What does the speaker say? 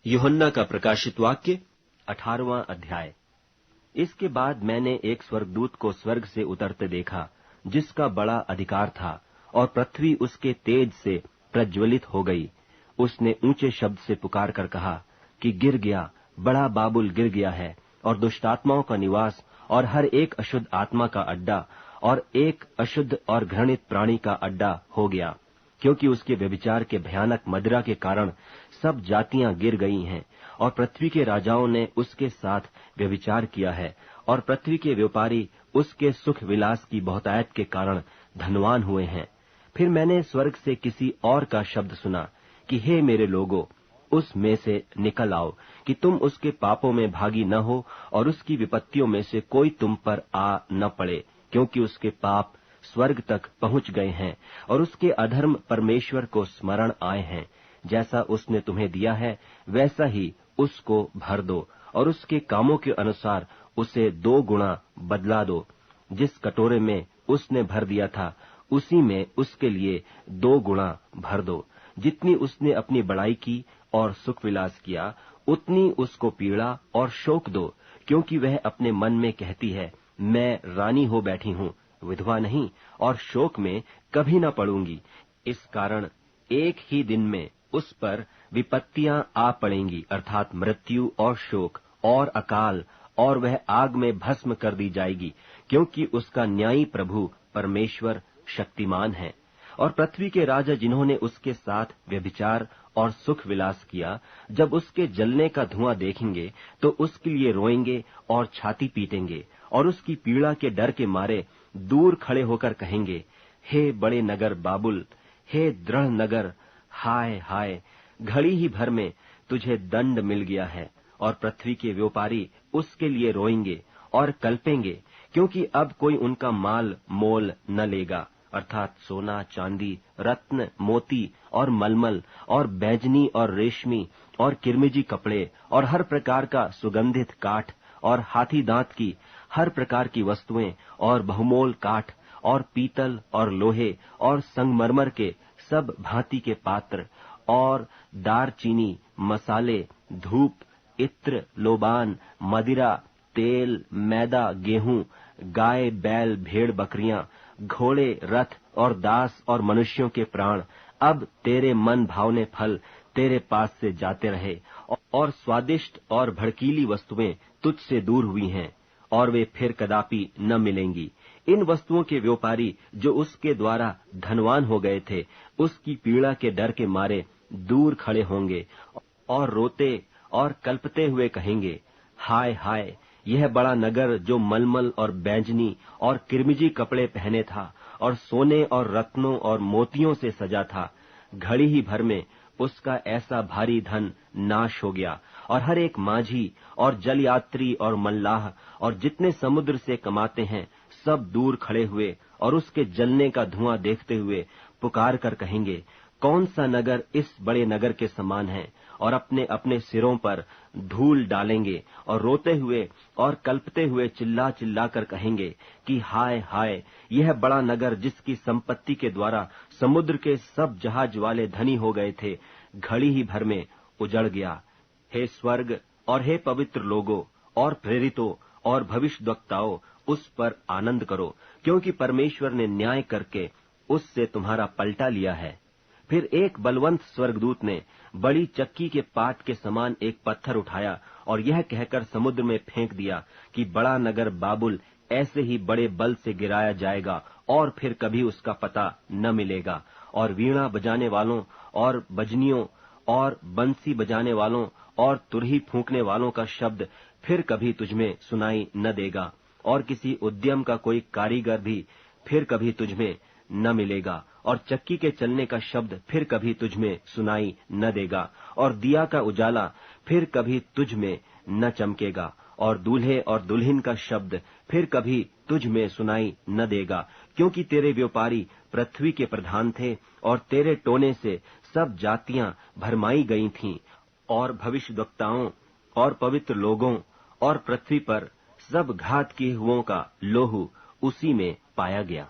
यूहन्ना का प्रकाशित वाक्य 18वां अध्याय। इसके बाद मैंने एक स्वर्गदूत को स्वर्ग से उतरते देखा, जिसका बड़ा अधिकार था, और पृथ्वी उसके तेज से प्रज्वलित हो गई। उसने ऊंचे शब्द से पुकार कर कहा कि गिर गया, बड़ा बाबुल गिर गया है, और दुष्टात्माओं का निवास, और हर एक अशुद्ध आत्मा का अड्डा, और एक अशुद्ध और घृणित प्राणी का अड्डा हो गया, क्योंकि उसके व्यभिचार के भयानक मदिरा के कारण सब जातियां गिर गई हैं, और पृथ्वी के राजाओं ने उसके साथ व्यभिचार किया है, और पृथ्वी के व्यापारी उसके सुख विलास की बहुतायत के कारण धनवान हुए हैं। फिर मैंने स्वर्ग से किसी और का शब्द सुना कि हे मेरे लोगों, उस में से निकल आओ, कि तुम उसके पापों में भागी न हो, और उसकी विपत्तियों में से कोई तुम पर आ न पड़े, क्योंकि उसके पाप स्वर्ग तक पहुंच गए हैं, और उसके अधर्म परमेश्वर को स्मरण आए हैं। जैसा उसने तुम्हें दिया है, वैसा ही उसको भर दो, और उसके कामों के अनुसार उसे 2 गुणा बदला दो। जिस कटोरे में उसने भर दिया था, उसी में उसके लिए 2 गुणा भर दो। जितनी उसने अपनी बड़ाई की और सुख विलास किया, उतनी उसको पीड़ा और शोक दो, क्योंकि वह अपने मन में कहती है, मैं रानी हो बैठी हूँ, विधवा नहीं, और शोक में कभी न पड़ूंगी। इस कारण एक ही दिन में उस पर विपत्तियां आ पड़ेंगी, अर्थात मृत्यु और शोक और अकाल, और वह आग में भस्म कर दी जाएगी, क्योंकि उसका न्यायी प्रभु परमेश्वर शक्तिमान है। और पृथ्वी के राजा जिन्होंने उसके साथ व्यभिचार और सुख विलास किया, जब उसके जलने का धुआं देखेंगे तो उसके लिए रोएंगे और छाती पीटेंगे, और उसकी पीड़ा के डर के मारे दूर खड़े होकर कहेंगे, हे बड़े नगर बाबुल, हे दृढ़ नगर, हाय हाय, घड़ी ही भर में तुझे दंड मिल गया है। और पृथ्वी के व्यापारी उसके लिए रोएंगे और कल्पेंगे, क्योंकि अब कोई उनका माल मोल न लेगा, अर्थात सोना चांदी, रत्न मोती और मलमल और बैजनी और रेशमी और किरमिजी कपड़े और हर प्रकार का सुगंधित काठ और हाथी दांत की हर प्रकार की वस्तुएं और बहुमोल काठ और पीतल और लोहे और संगमरमर के सब भांति के पात्र और दारचीनी, मसाले, धूप, इत्र, लोबान, मदिरा, तेल, मैदा, गेहूं, गाय, बैल, भेड़, बकरियां, घोड़े, रथ और दास और मनुष्यों के प्राण, अब तेरे मन भावने फल तेरे पास से जाते रहे, और स्वादिष्ट और भड़कीली वस्तुएं तुझसे दूर हुई हैं, और वे फिर कदापि न मिलेंगी। इन वस्तुओं के व्यापारी जो उसके द्वारा धनवान हो गए थे, उसकी पीड़ा के डर के मारे दूर खड़े होंगे और रोते और कल्पते हुए कहेंगे, हाय हाय, यह बड़ा नगर जो मलमल और बैंजनी और किरमिजी कपड़े पहने था और सोने और रत्नों और मोतियों से सजा था, घड़ी ही भर में उसका ऐसा भारी धन नाश हो गया, और हर एक माझी और जलयात्री और मल्लाह और जितने समुद्र से कमाते हैं सब दूर खड़े हुए और उसके जलने का धुआं देखते हुए पुकार कर कहेंगे, कौन सा नगर इस बड़े नगर के समान है, और अपने अपने सिरों पर धूल डालेंगे और रोते हुए और कल्पते हुए चिल्ला चिल्ला कर कहेंगे कि हाय हाय, यह बड़ा नगर जिसकी संपत्ति के द्वारा समुद्र के सब जहाज वाले धनी हो गए थे, घड़ी ही भर में उजड़ गया। हे स्वर्ग और हे पवित्र लोगों और प्रेरितों और भविष्यद्वक्ताओं, उस पर आनंद करो, क्योंकि परमेश्वर ने न्याय करके उससे तुम्हारा पलटा लिया है। फिर एक बलवंत स्वर्गदूत ने बड़ी चक्की के पाट के समान एक पत्थर उठाया और यह कहकर समुद्र में फेंक दिया कि बड़ा नगर बाबुल ऐसे ही बड़े बल से गिराया जाएगा और फिर कभी उसका पता न मिलेगा, और वीणा बजाने वालों और बजनियों और बंसी बजाने वालों और तुरही फूंकने वालों का शब्द फिर कभी तुझमें सुनाई न देगा, और किसी उद्यम का कोई कारीगर भी फिर कभी तुझमें न मिलेगा, और चक्की के चलने का शब्द फिर कभी तुझमें सुनाई न देगा, और दिया का उजाला फिर कभी तुझ में न चमकेगा, और दूल्हे और दुल्हन का शब्द फिर कभी तुझ में सुनाई न देगा, क्योंकि तेरे व्यापारी पृथ्वी के प्रधान थे, और तेरे टोने से सब जातियां भरमाई गई थीं, और भविष्यद्वक्ताओं और पवित्र लोगों और पृथ्वी पर सब घात किए हुओं का लोहू उसी में पाया गया।